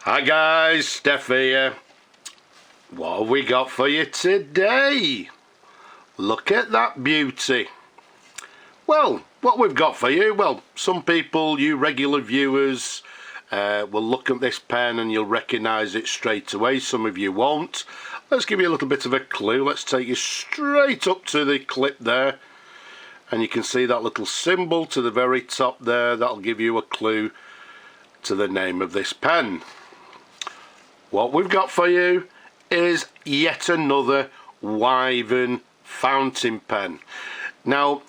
Hi guys, Steph here. What have we got for you today? Look at that beauty. Well, what we've got for you, well, some people, you regular viewers, will look at this pen and you'll recognise it straight away. Some of you won't. Let's give you a little bit of a clue. Let's take you straight up to the clip there. And you can see that little symbol to the very top there. That'll give you a clue to the name of this pen. What we've got for you is yet another Wyvern fountain pen. Now,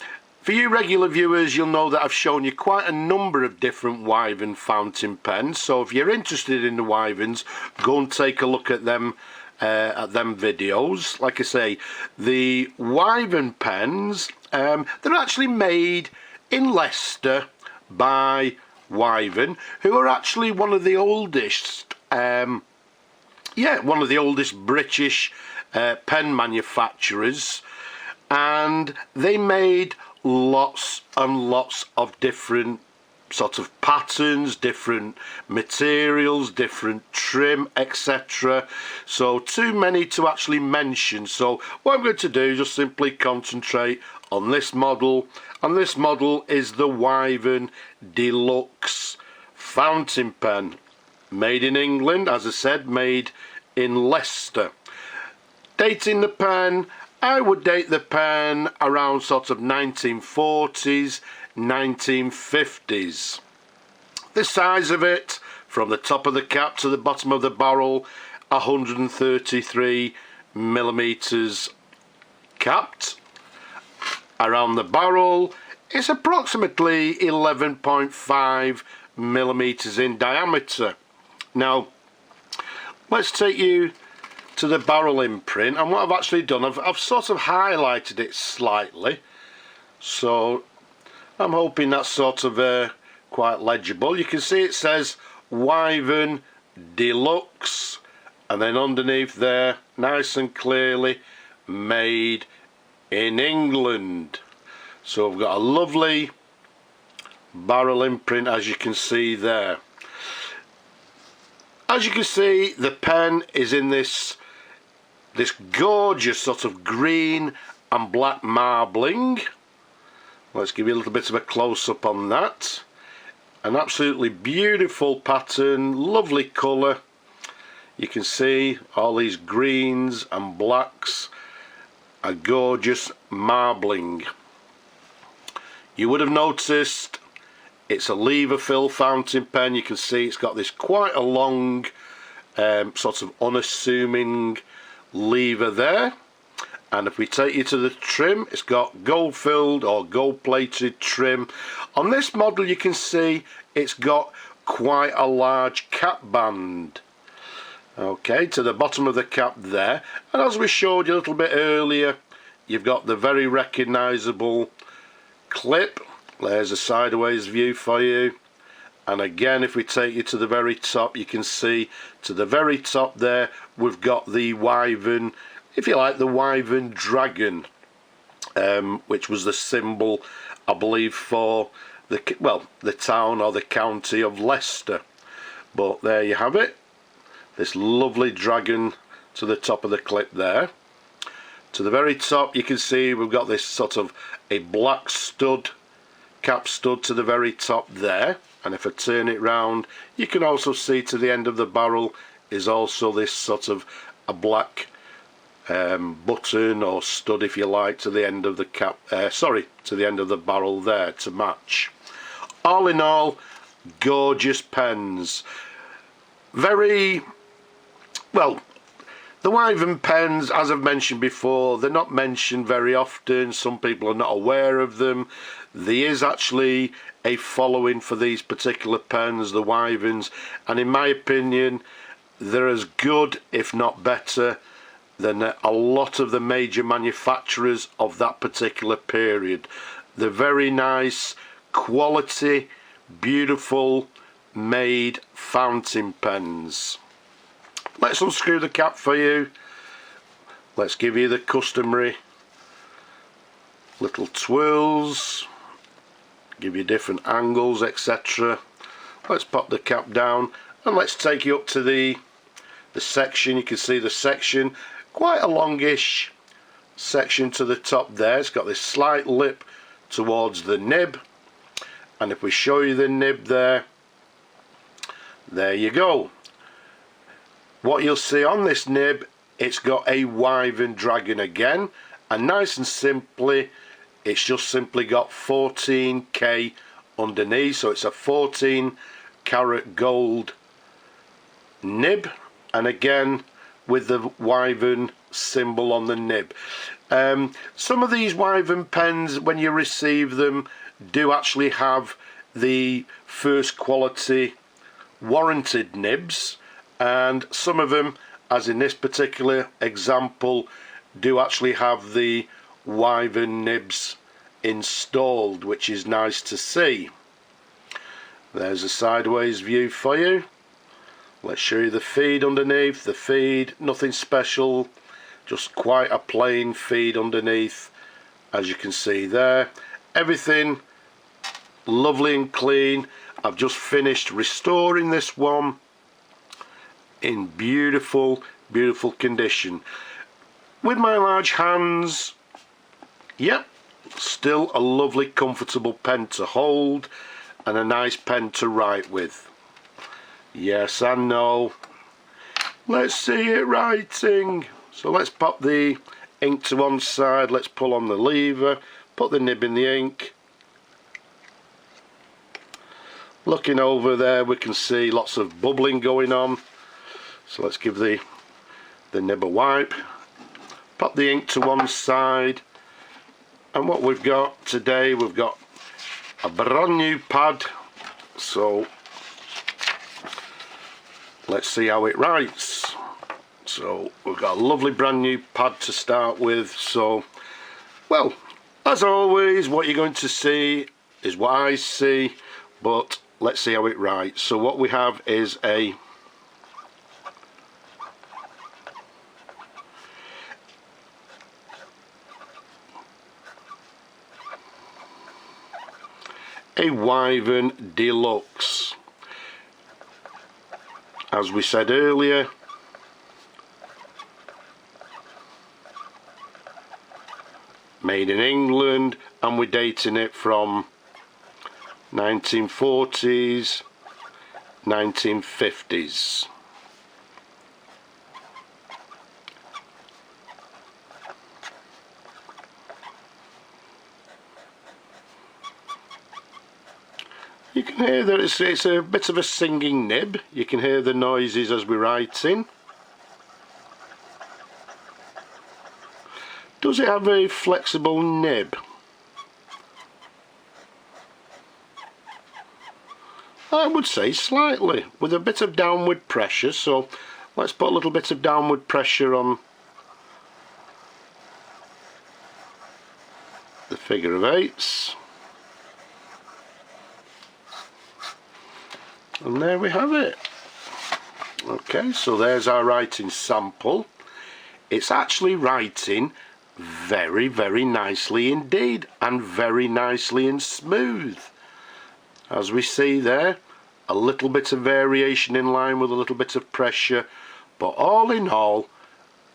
for you regular viewers, you'll know that I've shown you quite a number of different Wyvern fountain pens. So if you're interested in the Wyverns, go and take a look at them videos. Like I say, the Wyvern pens, they're actually made in Leicester by Wyvern, who are actually one of the oldest one of the oldest British pen manufacturers, and they made lots and lots of different sort of patterns, different materials, different trim, etc. So too many to actually mention. So what I'm going to do is just simply concentrate on this model, and this model is the Wyvern De Luxe fountain pen. Made in England, as I said, made in Leicester. Dating the pen, I would date the pen around sort of 1940s, 1950s. The size of it, from the top of the cap to the bottom of the barrel, 133 millimeters capped. Around the barrel, it's approximately 11.5 millimeters in diameter. Now, let's take you to the barrel imprint, and what I've actually done, I've sort of highlighted it slightly, so I'm hoping that's sort of quite legible. You can see it says Wyvern De Luxe, and then underneath there, nice and clearly, made in England. So we've got a lovely barrel imprint, as you can see there. As you can see, the pen is in this gorgeous sort of green and black marbling. Let's give you a little bit of a close-up on that. An absolutely beautiful pattern, lovely colour. You can see all these greens and blacks, a gorgeous marbling. You would have noticed it's a lever fill fountain pen. You can see it's got this quite a long sort of unassuming lever there, and if we take you to the trim, it's got gold filled or gold plated trim. On this model you can see it's got quite a large cap band, okay, to the bottom of the cap there, and as we showed you a little bit earlier, you've got the very recognizable clip. There's a sideways view for you, and again if we take you to the very top, you can see to the very top there we've got the Wyvern, if you like, the Wyvern dragon, which was the symbol, I believe, for the town or the county of Leicester. But there you have it, this lovely dragon to the top of the clip there. To the very top you can see we've got this sort of a black stud, cap stud to the very top there, and if I turn it round you can also see to the end of the barrel is also this sort of a black button or stud, if you like, to the end of the cap, to the end of the barrel there to match. All in all, gorgeous pens. Very well. The Wyvern pens, as I've mentioned before, they're not mentioned very often. Some people are not aware of them. There is actually a following for these particular pens, the Wyverns, and in my opinion, they're as good, if not better, than a lot of the major manufacturers of that particular period. They're very nice, quality, beautiful, made fountain pens. Let's unscrew the cap for you. Let's give you the customary little twirls, give you different angles, etc. Let's pop the cap down And let's take you up to the section. You can see the section, quite a longish section to the top there. It's got this slight lip towards the nib, and if we show you the nib there you go. What you'll see on this nib, it's got a Wyvern dragon again, and nice and simply it's just simply got 14k underneath, so it's a 14 karat gold nib, and again with the Wyvern symbol on the nib. Some of these Wyvern pens, when you receive them, do actually have the first quality warranted nibs, and some of them, as in this particular example, do actually have the Wyvern nibs installed, which is nice to see. There's a sideways view for you. Let's show you the feed underneath. The feed, nothing special, just quite a plain feed underneath, as you can see there. Everything lovely and clean. I've just finished restoring this one in beautiful condition. With my large hands, yep, still a lovely comfortable pen to hold and a nice pen to write with. Yes, I know. Let's see it writing. So let's pop the ink to one side, let's pull on the lever, put the nib in the ink. Looking over there, we can see lots of bubbling going on. So let's give the nib a wipe. Pop the ink to one side. And what we've got today, we've got a brand new pad. So let's see how it writes. So we've got a lovely brand new pad to start with. So, well, as always, what you're going to see is what I see, but let's see how it writes. So what we have is a Wyvern De Luxe. As we said earlier, made in England, and we're dating it from 1940s, 1950s. You can hear that it's a bit of a singing nib. You can hear the noises as we're writing. Does it have a flexible nib? I would say slightly, with a bit of downward pressure. So let's put a little bit of downward pressure on the figure of eights. And there we have it. Okay, so there's our writing sample. It's actually writing very nicely indeed, and very nicely and smooth. As we see there, a little bit of variation in line with a little bit of pressure, but all in all,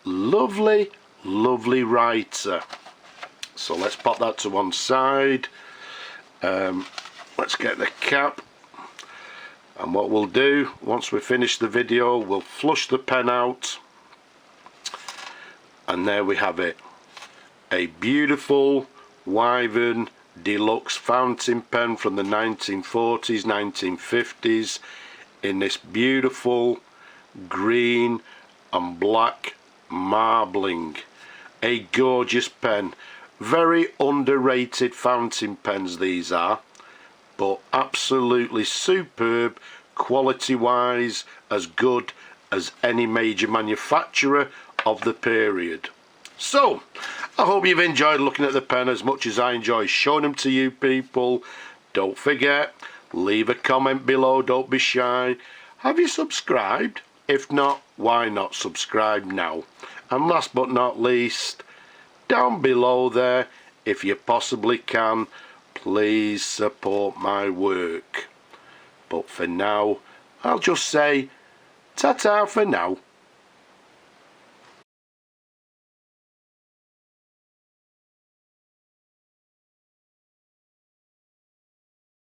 lovely writer. So let's pop that to one side. Let's get the cap. And what we'll do, once we finish the video, we'll flush the pen out. And there we have it. A beautiful Wyvern De Luxe fountain pen from the 1940s, 1950s in this beautiful green and black marbling. A gorgeous pen. Very underrated fountain pens these are, but absolutely superb, quality wise, as good as any major manufacturer of the period. So I hope you've enjoyed looking at the pen as much as I enjoy showing them to you people. Don't forget, leave a comment below, don't be shy. Have you subscribed? If not, why not subscribe now? And last but not least, down below there, if you possibly can, please support my work. But for now, I'll just say ta-ta for now.